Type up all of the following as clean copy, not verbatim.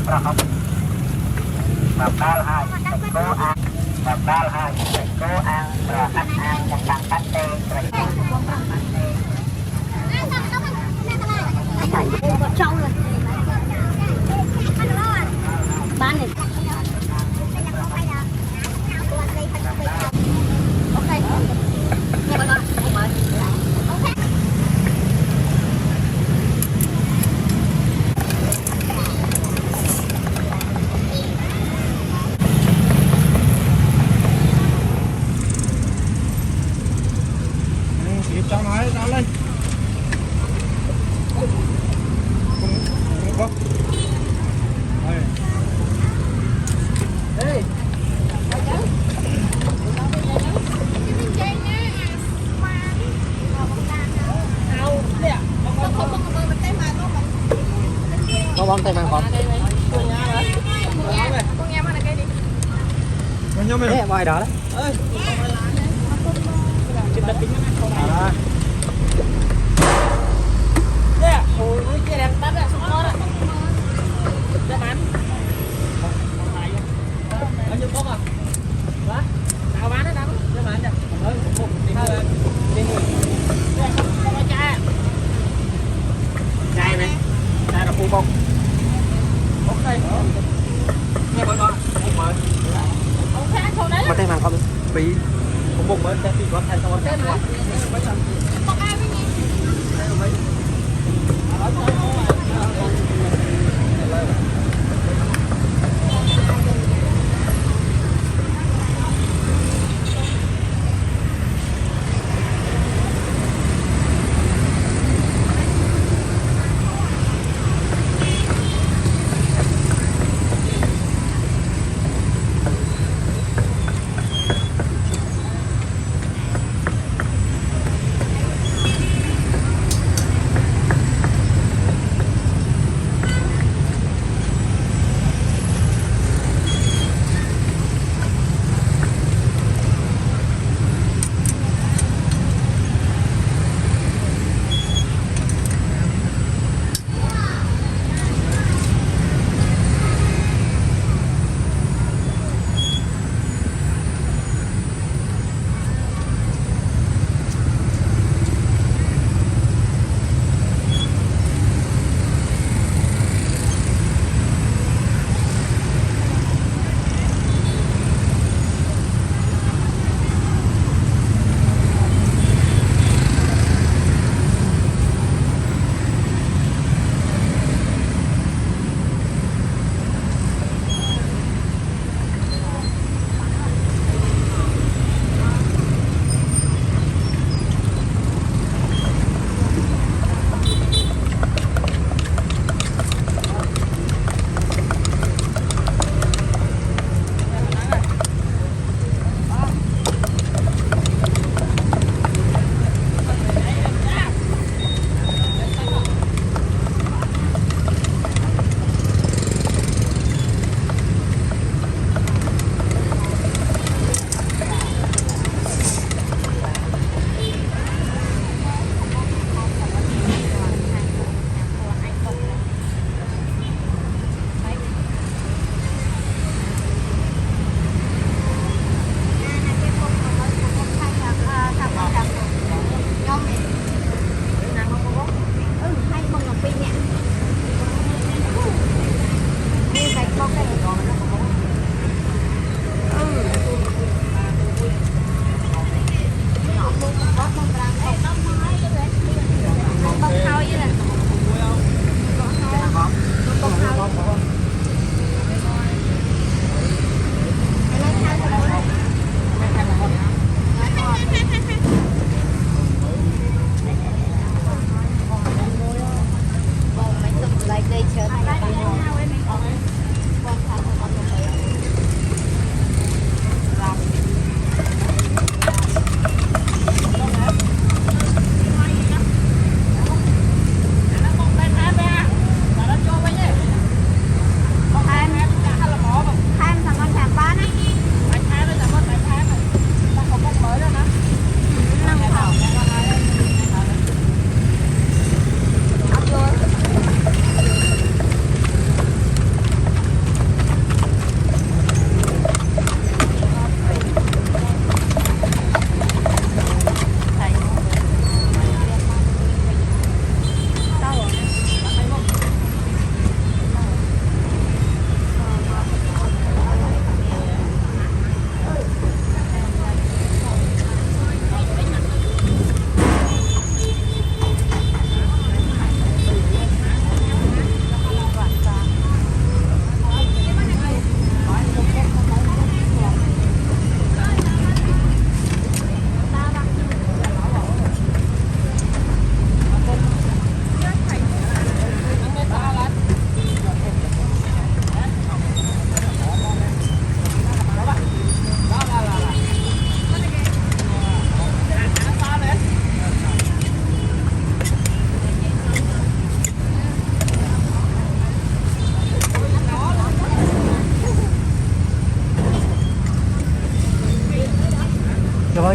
Bọc đal hai cố ăn bọc đal hai cố ăn rồi ăn ăn một bằng bánh tê rồi trâu rồi bán này ok nghe bạn ơi cho nó lên không đây có bóng tay mang không? con nghe mà là cây đi. Con nhau mình. Ngoài đó đấy. Ơi. Trên đất kính nó nè, ôi cái đèn tắt ra xong nó đó. Để bán. Bao nhiêu bốc à? Hả? Nào bán đấy nào. Để bán cho. Một tí nữa. Đi người. Đây, không có chai. Chai này. Chai là full bông. Bốc đây. Nghe bọn đó. Bốc mới. Mà tay màng không bị cũng bụng mới sẽ bị có thay xong rồi. Bốc ai với nhỉ? Like they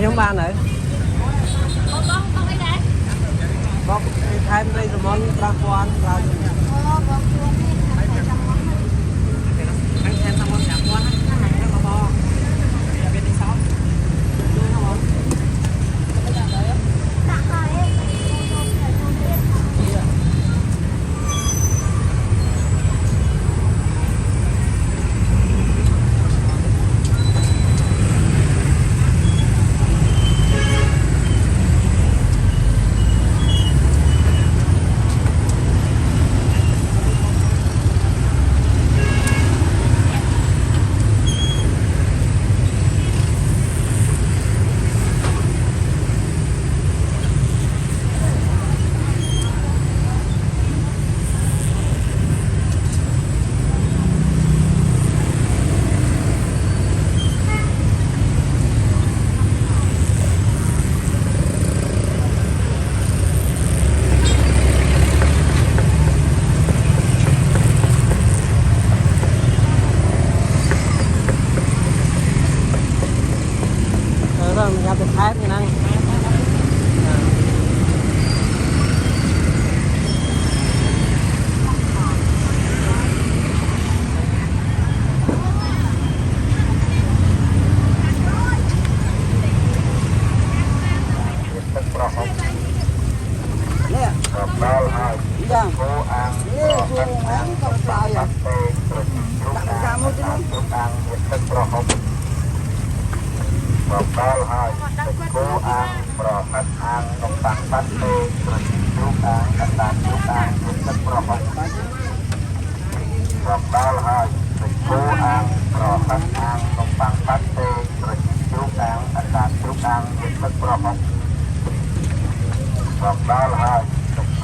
nhóm ban nữa con ấy đấy bóc thay đây rồi món ba quan là con chuông này thầy trong món này anh thêm xong món chả quan anh thêm bò bò bên đi sáu đưa nó món đặt rồi rồi mình nhập được thái thì năng Bal hai, cô ăn, cô ăn, không bao giờ. Tặng nhiệt tình pro học. Bal hai, cô ăn, pro phát ăn, nông tăng phát tê, chúc ăn, cắt chúc ăn, nhiệt tình pro học. Bal hai, cô ăn, pro phát ăn, nông tăng phát tê, chúc ăn, cắt chúc ăn, nhiệt tình pro học. Bal hai,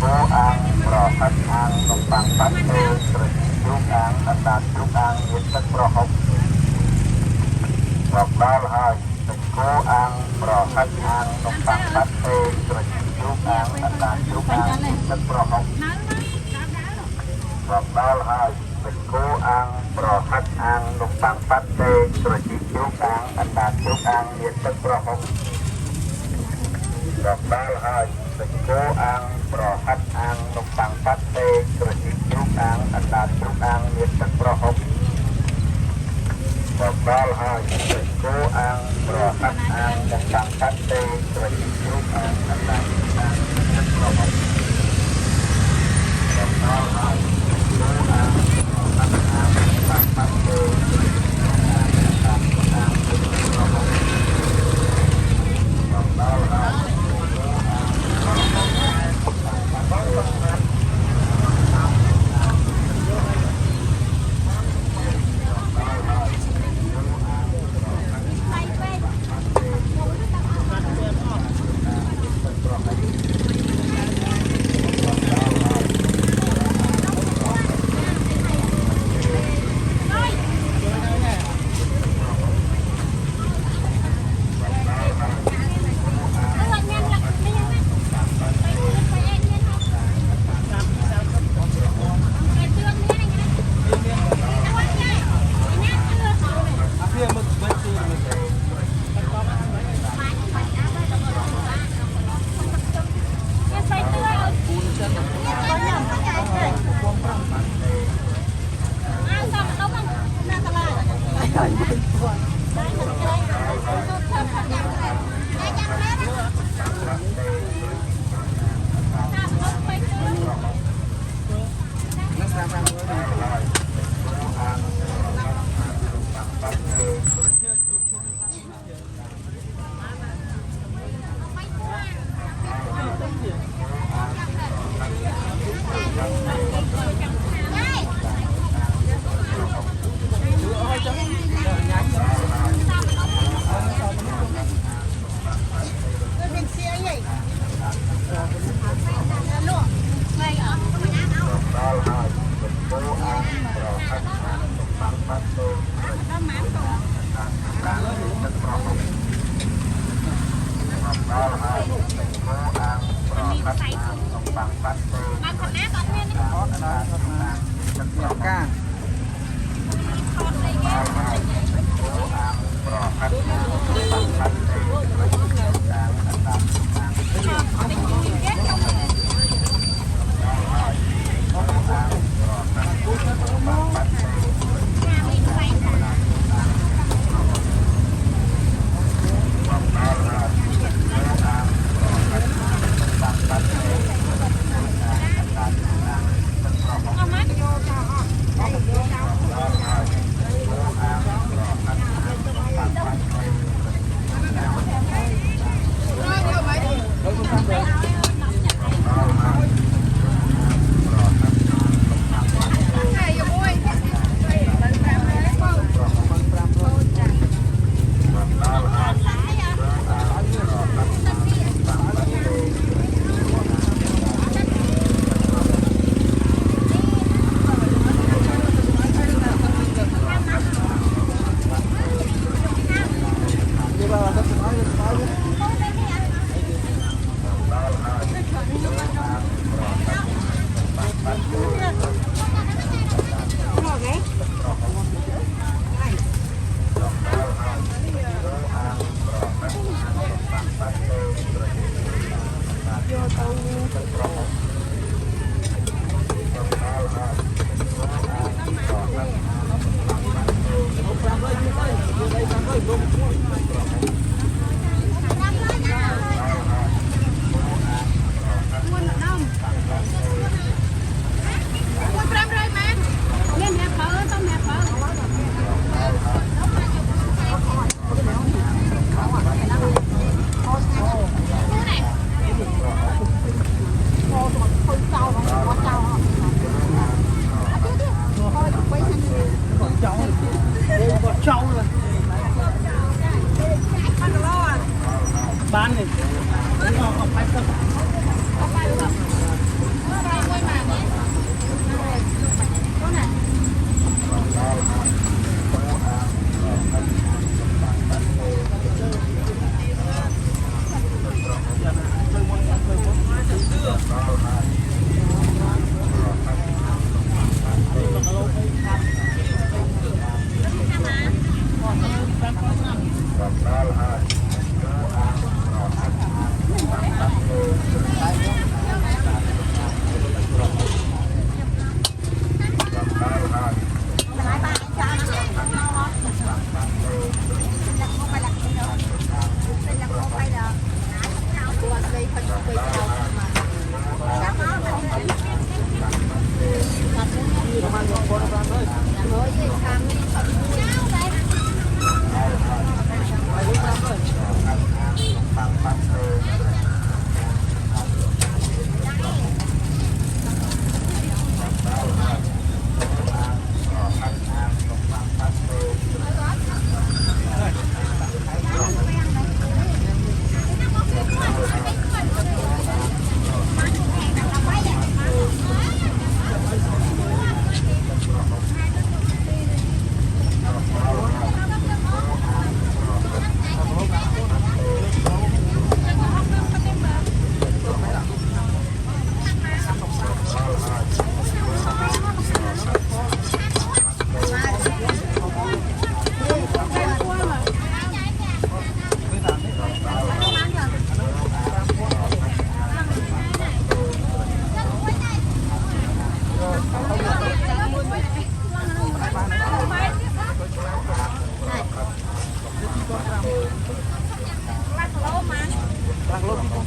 cô ăn, pro phát ăn, nông tăng phát tê, chúc ăn, cắt chúc ăn, nhiệt tình pro học. Bal hai, cô ăn, pro phát ăn, nông tăng phát tê, chúc ăn, cắt chúc ăn, nhiệt tình pro học. Bal hai, cô ăn, pro phát ăn, nông tăng phát tê, chúc ăn, cắt chúc ăn, nhiệt tình pro học. Bal hai, cô ăn, pro phát ăn, nông tăng phát tê, chúc ăn, cắt chúc ăn, nhiệt tình pro học. Bal hai, cô ăn, pro phát ăn, nông tăng phát tê, chúc ăn, cắt chúc ăn, nhiệt tình pro học. Bal hai, cô ăn, pro phát ăn, nông tăng phát tê, chúc ăn, cắt chúc ăn, nhiệt tình pro học. Bal hai, bán thì không phải không Bác lô mà.